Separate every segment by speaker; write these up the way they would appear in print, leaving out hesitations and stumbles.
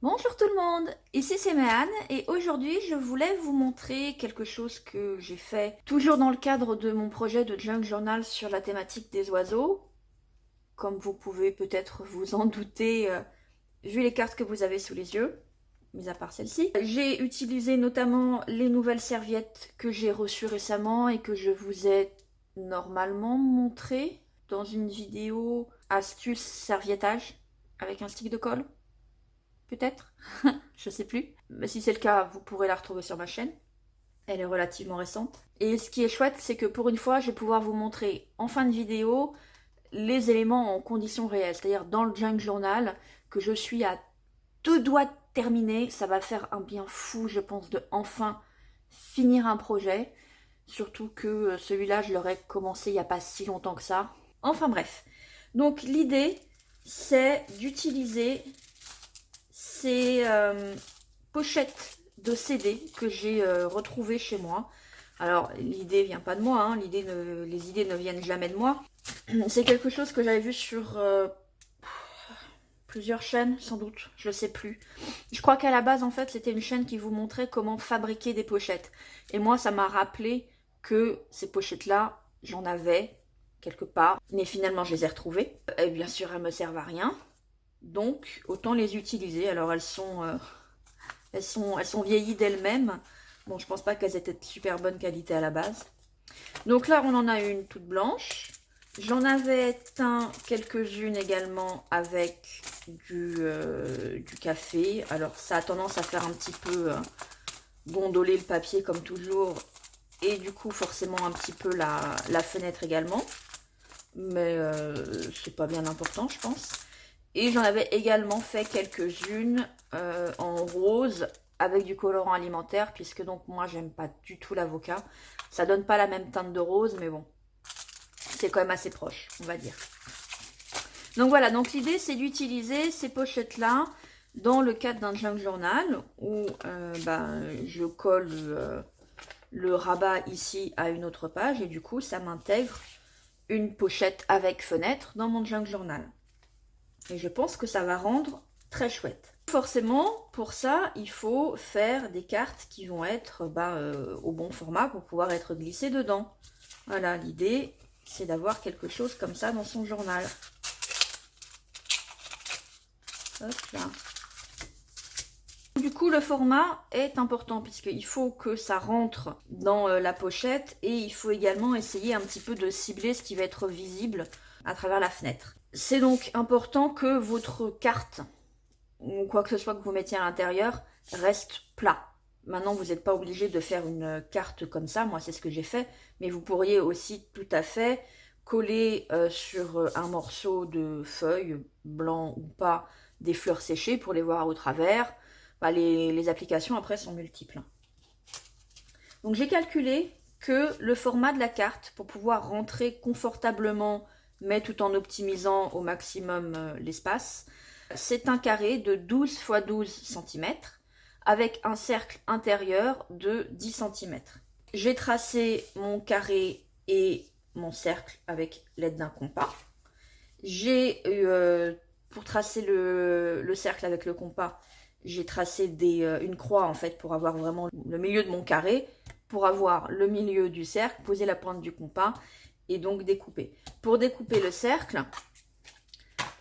Speaker 1: Bonjour tout le monde, ici c'est Méane et aujourd'hui je voulais vous montrer quelque chose que j'ai fait toujours dans le cadre de mon projet de junk journal sur la thématique des oiseaux. Comme vous pouvez peut-être vous en douter, vu les cartes que vous avez sous les yeux, mis à part celle-ci. J'ai utilisé notamment les nouvelles serviettes que j'ai reçues récemment et que je vous ai normalement montré dans une vidéo astuce serviettage avec un stick de colle. Peut-être, je sais plus. Mais si c'est le cas, vous pourrez la retrouver sur ma chaîne. Elle est relativement récente. Et ce qui est chouette, c'est que pour une fois, je vais pouvoir vous montrer en fin de vidéo les éléments en conditions réelles, c'est-à-dire dans le junk journal, que je suis à deux doigts de terminer. Ça va faire un bien fou, je pense, de enfin finir un projet. Surtout que celui-là, je l'aurais commencé il n'y a pas si longtemps que ça. Enfin bref. Donc l'idée, c'est d'utiliser ces pochettes de CD que j'ai retrouvées chez moi. Alors, l'idée vient pas de moi, hein, les idées ne viennent jamais de moi. C'est quelque chose que j'avais vu sur plusieurs chaînes, sans doute, je sais plus. Je crois qu'à la base, en fait, c'était une chaîne qui vous montrait comment fabriquer des pochettes. Et moi, ça m'a rappelé que ces pochettes-là, j'en avais quelque part. Mais finalement, je les ai retrouvées. Et bien sûr, elles me servent à rien. Donc, autant les utiliser. Alors, elles sont vieillies d'elles-mêmes. Bon, je pense pas qu'elles étaient de super bonne qualité à la base. Donc là, on en a une toute blanche. J'en avais teint quelques-unes également avec du café. Alors, ça a tendance à faire un petit peu gondoler le papier comme toujours. Et du coup, forcément, un petit peu la fenêtre également. Mais c'est pas bien important, je pense. Et j'en avais également fait quelques-unes en rose avec du colorant alimentaire, puisque donc moi j'aime pas du tout l'avocat. Ça donne pas la même teinte de rose, mais bon, c'est quand même assez proche, on va dire. Donc voilà, donc l'idée c'est d'utiliser ces pochettes-là dans le cadre d'un junk journal où je colle le rabat ici à une autre page et du coup ça m'intègre une pochette avec fenêtre dans mon junk journal. Et je pense que ça va rendre très chouette. Forcément, pour ça, il faut faire des cartes qui vont être au bon format pour pouvoir être glissées dedans. Voilà, l'idée, c'est d'avoir quelque chose comme ça dans son journal. Hop là. Du coup, le format est important puisqu'il faut que ça rentre dans la pochette et il faut également essayer un petit peu de cibler ce qui va être visible à travers la fenêtre. C'est donc important que votre carte ou quoi que ce soit que vous mettiez à l'intérieur reste plat. Maintenant, vous n'êtes pas obligé de faire une carte comme ça, moi c'est ce que j'ai fait, mais vous pourriez aussi tout à fait coller sur un morceau de feuille, blanc ou pas, des fleurs séchées pour les voir au travers. Bah, les applications après sont multiples. Donc j'ai calculé que le format de la carte, pour pouvoir rentrer confortablement, mais tout en optimisant au maximum l'espace, c'est un carré de 12 x 12 cm avec un cercle intérieur de 10 cm. J'ai tracé mon carré et mon cercle avec l'aide d'un compas. J'ai pour tracer le cercle avec le compas, j'ai tracé une croix en fait pour avoir vraiment le milieu de mon carré, pour avoir le milieu du cercle, poser la pointe du compas et donc découper. Pour découper le cercle,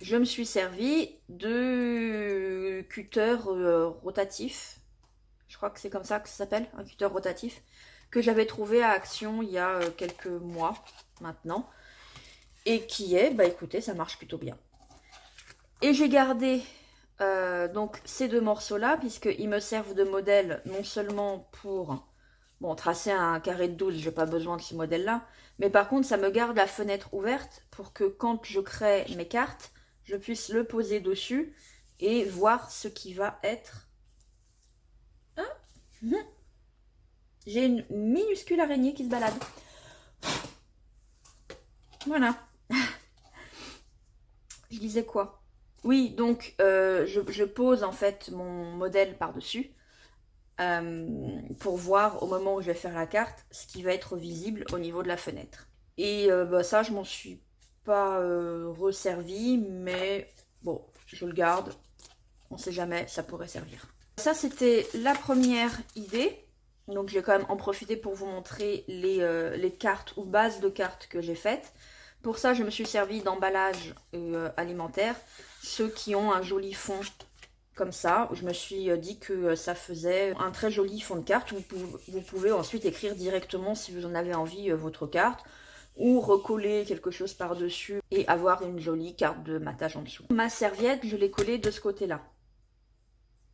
Speaker 1: je me suis servi de cutter rotatif. Je crois que c'est comme ça que ça s'appelle, un cutter rotatif, que j'avais trouvé à Action il y a quelques mois maintenant. Et qui est, bah écoutez, ça marche plutôt bien. Et j'ai gardé donc ces deux morceaux-là, puisqu'ils me servent de modèle non seulement pour tracer un carré de 12, je n'ai pas besoin de ce modèle-là, mais par contre, ça me garde la fenêtre ouverte pour que quand je crée mes cartes, je puisse le poser dessus et voir ce qui va être. J'ai une minuscule araignée qui se balade. Voilà. Je disais quoi? Oui, donc je pose en fait mon modèle par-dessus pour voir au moment où je vais faire la carte ce qui va être visible au niveau de la fenêtre. Et ça, je m'en suis pas resservi, mais bon, je le garde On sait jamais, ça pourrait servir. Ça, c'était la première idée. Donc, je vais quand même en profiter pour vous montrer les cartes ou bases de cartes que j'ai faites. Pour ça, je me suis servi d'emballages alimentaires, ceux qui ont un joli fond comme ça. Je me suis dit que ça faisait un très joli fond de carte. Vous pouvez ensuite écrire directement, si vous en avez envie, votre carte, ou recoller quelque chose par-dessus et avoir une jolie carte de matage en dessous. Ma serviette, je l'ai collée de ce côté-là.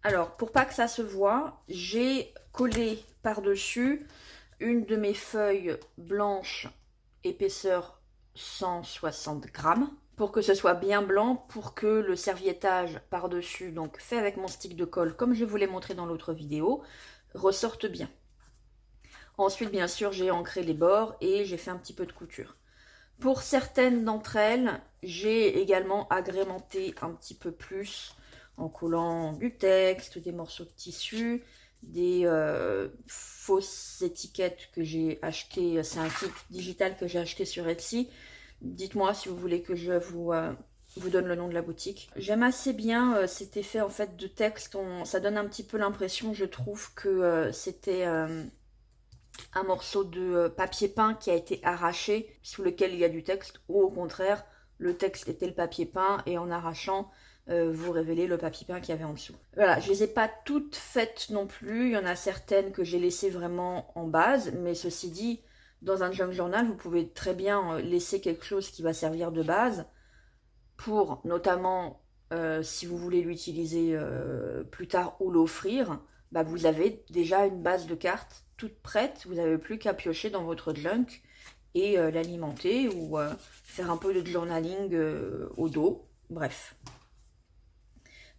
Speaker 1: Alors, pour pas que ça se voit, j'ai collé par-dessus une de mes feuilles blanches, épaisseur 160 grammes, pour que ce soit bien blanc, pour que le serviettage par-dessus, donc fait avec mon stick de colle, comme je vous l'ai montré dans l'autre vidéo, ressorte bien. Ensuite, bien sûr, j'ai ancré les bords et j'ai fait un petit peu de couture. Pour certaines d'entre elles, j'ai également agrémenté un petit peu plus en collant du texte, des morceaux de tissu, des fausses étiquettes que j'ai achetées. C'est un kit digital que j'ai acheté sur Etsy. Dites-moi si vous voulez que je vous donne le nom de la boutique. J'aime assez bien cet effet en fait de texte. Ça donne un petit peu l'impression, je trouve, que c'était un morceau de papier peint qui a été arraché, sous lequel il y a du texte, ou au contraire, le texte était le papier peint et en arrachant, vous révélez le papier peint qu'il y avait en dessous. Voilà, je les ai pas toutes faites non plus, il y en a certaines que j'ai laissées vraiment en base, mais ceci dit, dans un junk journal, vous pouvez très bien laisser quelque chose qui va servir de base, pour notamment, si vous voulez l'utiliser plus tard ou l'offrir, bah vous avez déjà une base de cartes toute prête, vous n'avez plus qu'à piocher dans votre junk et l'alimenter ou faire un peu de journaling au dos, bref.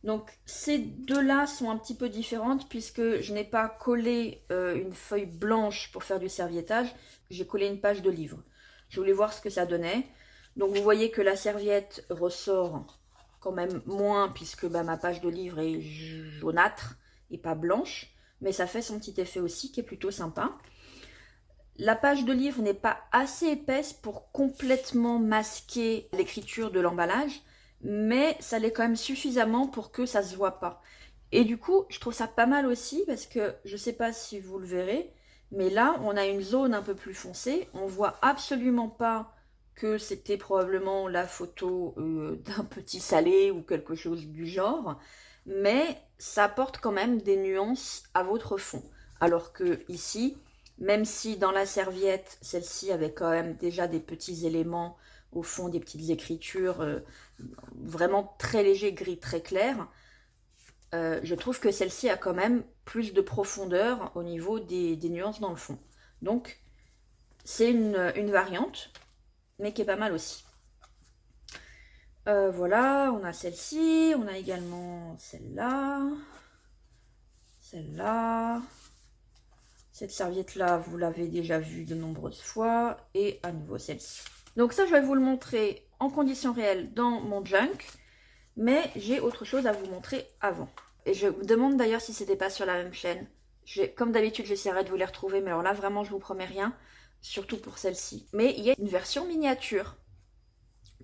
Speaker 1: Donc ces deux-là sont un petit peu différentes puisque je n'ai pas collé une feuille blanche pour faire du serviettage, j'ai collé une page de livre. Je voulais voir ce que ça donnait. Donc vous voyez que la serviette ressort quand même moins puisque bah, ma page de livre est jaunâtre et pas blanche. Mais ça fait son petit effet aussi qui est plutôt sympa. La page de livre n'est pas assez épaisse pour complètement masquer l'écriture de l'emballage, mais ça l'est quand même suffisamment pour que ça se voit pas. Et du coup, je trouve ça pas mal aussi parce que je sais pas si vous le verrez, mais là, on a une zone un peu plus foncée. On voit absolument pas que c'était probablement la photo d'un petit salé ou quelque chose du genre, mais ça apporte quand même des nuances à votre fond. Alors que ici, même si dans la serviette, celle-ci avait quand même déjà des petits éléments au fond, des petites écritures vraiment très légers, gris très clair, je trouve que celle-ci a quand même plus de profondeur au niveau des nuances dans le fond. Donc, c'est une variante, mais qui est pas mal aussi. Voilà, on a celle-ci, on a également celle-là, celle-là. Cette serviette-là, vous l'avez déjà vue de nombreuses fois, et à nouveau celle-ci. Donc ça, je vais vous le montrer en conditions réelles dans mon junk, mais j'ai autre chose à vous montrer avant. Et je me demande d'ailleurs si c'était pas sur la même chaîne. Comme d'habitude, j'essaierai de vous les retrouver, mais alors là, vraiment, je vous promets rien, surtout pour celle-ci. Mais il y a une version miniature.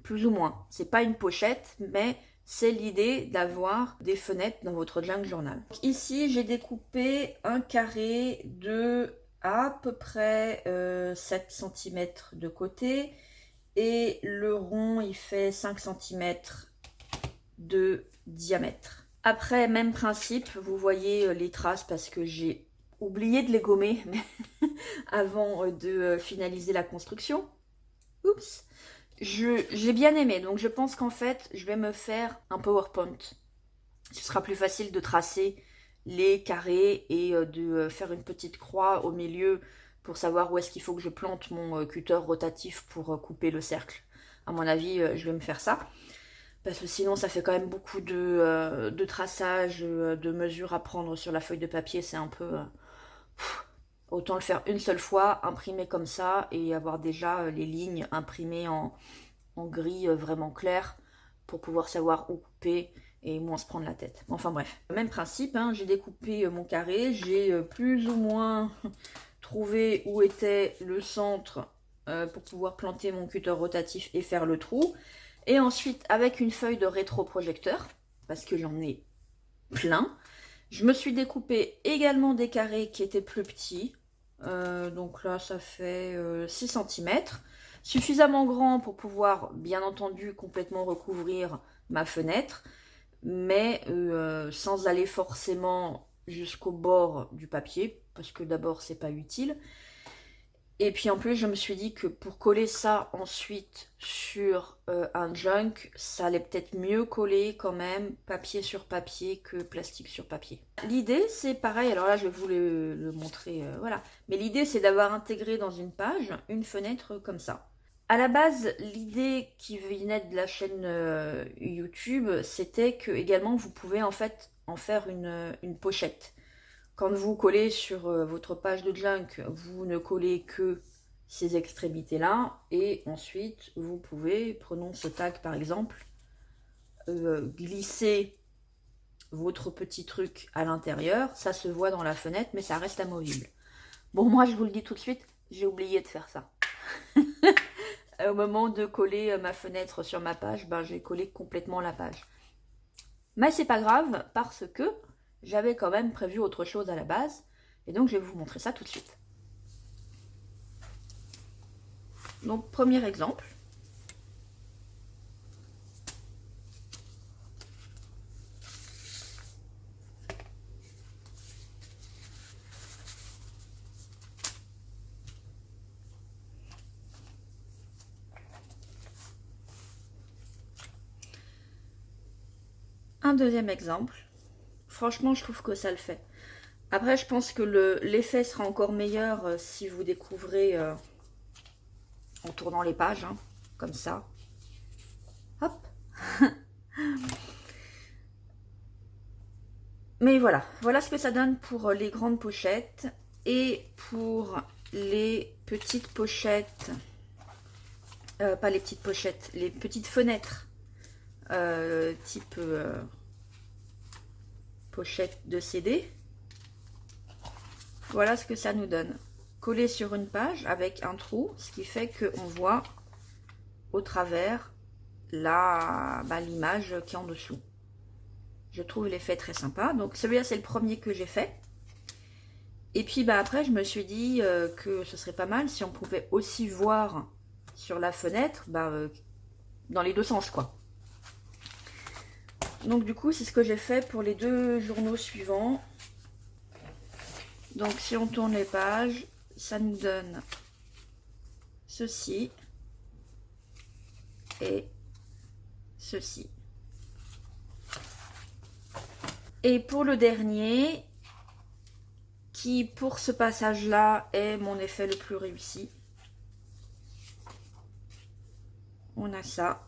Speaker 1: Plus ou moins. C'est pas une pochette, mais c'est l'idée d'avoir des fenêtres dans votre junk journal. Donc ici, j'ai découpé un carré de à peu près 7 cm de côté. Et le rond, il fait 5 cm de diamètre. Après, même principe, vous voyez les traces parce que j'ai oublié de les gommer avant de finaliser la construction. Oups! J'ai bien aimé, donc je pense qu'en fait, je vais me faire un PowerPoint. Ce sera plus facile de tracer les carrés et de faire une petite croix au milieu pour savoir où est-ce qu'il faut que je plante mon cutter rotatif pour couper le cercle. À mon avis, je vais me faire ça. Parce que sinon, ça fait quand même beaucoup de traçage, de mesures à prendre sur la feuille de papier. C'est un peu... autant le faire une seule fois, imprimer comme ça, et avoir déjà les lignes imprimées en gris vraiment clair, pour pouvoir savoir où couper et moins se prendre la tête. Enfin bref, même principe, hein, j'ai découpé mon carré, j'ai plus ou moins trouvé où était le centre pour pouvoir planter mon cutter rotatif et faire le trou. Et ensuite, avec une feuille de rétroprojecteur, parce que j'en ai plein. Je me suis découpé également des carrés qui étaient plus petits. Donc là, ça fait 6 cm. Suffisamment grand pour pouvoir, bien entendu, complètement recouvrir ma fenêtre. Mais sans aller forcément jusqu'au bord du papier. Parce que d'abord, c'est pas utile. Et puis en plus, je me suis dit que pour coller ça ensuite sur un junk, ça allait peut-être mieux coller quand même papier sur papier que plastique sur papier. L'idée, c'est pareil, alors là, je vais vous le montrer, voilà. Mais l'idée, c'est d'avoir intégré dans une page une fenêtre comme ça. À la base, l'idée qui venait de la chaîne YouTube, c'était que également vous pouvez en fait en faire une pochette. Quand vous collez sur votre page de junk, vous ne collez que ces extrémités-là. Et ensuite, vous pouvez, prenons ce tag par exemple, glisser votre petit truc à l'intérieur. Ça se voit dans la fenêtre, mais ça reste amovible. Bon, moi, je vous le dis tout de suite, j'ai oublié de faire ça. Au moment de coller ma fenêtre sur ma page, ben, j'ai collé complètement la page. Mais c'est pas grave, parce que j'avais quand même prévu autre chose à la base. Et donc, je vais vous montrer ça tout de suite. Donc, premier exemple. Un deuxième exemple. Franchement, je trouve que ça le fait. Après, je pense que l'effet sera encore meilleur si vous découvrez en tournant les pages, hein, comme ça. Hop. Mais voilà, voilà ce que ça donne pour les grandes pochettes. Et pour les petites pochettes, pas les petites pochettes, les petites fenêtres, type pochette de CD. Voilà ce que ça nous donne. Collé sur une page avec un trou, ce qui fait qu'on voit au travers l'image qui est en dessous. Je trouve l'effet très sympa. Donc celui-là, c'est le premier que j'ai fait. Et puis après, je me suis dit que ce serait pas mal si on pouvait aussi voir sur la fenêtre, dans les deux sens, quoi. Donc du coup, c'est ce que j'ai fait pour les deux journaux suivants. Donc si on tourne les pages, ça nous donne ceci et ceci. Et pour le dernier, qui pour ce passage-là est mon effet le plus réussi, on a ça.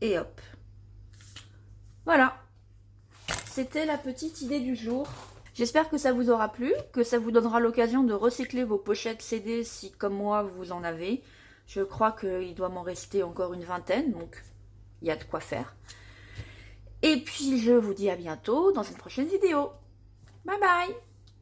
Speaker 1: Et hop. Voilà. C'était la petite idée du jour. J'espère que ça vous aura plu, que ça vous donnera l'occasion de recycler vos pochettes CD si, comme moi, vous en avez. Je crois qu'il doit m'en rester encore une vingtaine, donc il y a de quoi faire. Et puis, je vous dis à bientôt dans une prochaine vidéo. Bye bye!